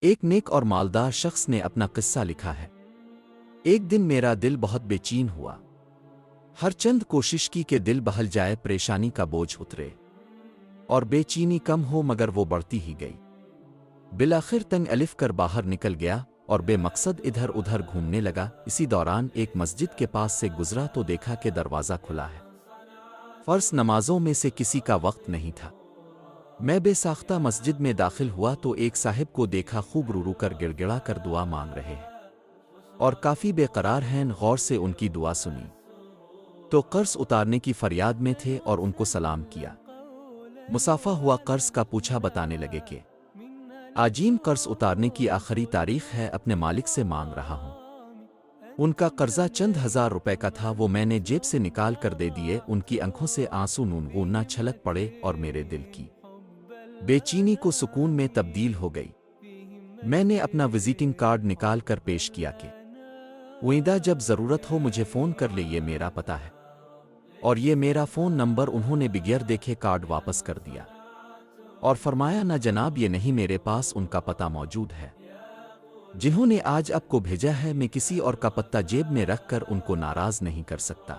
ایک نیک اور مالدار شخص نے اپنا قصہ لکھا ہے۔ ایک دن میرا دل بہت بے چین ہوا۔ ہر چند کوشش کی کہ دل بہل جائے، پریشانی کا بوجھ اترے اور بے چینی کم ہو، مگر وہ بڑھتی ہی گئی۔ بالآخر تنگ الف کر باہر نکل گیا اور بے مقصد ادھر ادھر گھومنے لگا۔ اسی دوران ایک مسجد کے پاس سے گزرا تو دیکھا کہ دروازہ کھلا ہے۔ فرض نمازوں میں سے کسی کا وقت نہیں تھا۔ میں بے ساختہ مسجد میں داخل ہوا تو ایک صاحب کو دیکھا، خوب رو رو کر گڑ گڑا کر دعا مانگ رہے ہیں اور کافی بے قرار ہیں۔ غور سے ان کی دعا سنی تو قرض اتارنے کی فریاد میں تھے اور ان کو سلام کیا، مصافحہ ہوا، قرض کا پوچھا، بتانے لگے کہ آجین قرض اتارنے کی آخری تاریخ ہے، اپنے مالک سے مانگ رہا ہوں۔ ان کا قرضہ چند ہزار روپے کا تھا، وہ میں نے جیب سے نکال کر دے دیے۔ ان کی آنکھوں سے آنسو نونگنا چھلک پڑے اور میرے دل کی بے چینی کو سکون میں تبدیل ہو گئی۔ میں نے اپنا وزٹنگ کارڈ نکال کر پیش کیا کہ آئندہ جب ضرورت ہو مجھے فون کر لے، یہ میرا پتہ ہے اور یہ میرا فون نمبر۔ انہوں نے بغیر دیکھے کارڈ واپس کر دیا اور فرمایا، نہ جناب، یہ نہیں، میرے پاس ان کا پتہ موجود ہے جنہوں نے آج آپ کو بھیجا ہے۔ میں کسی اور کا پتہ جیب میں رکھ کر ان کو ناراض نہیں کر سکتا۔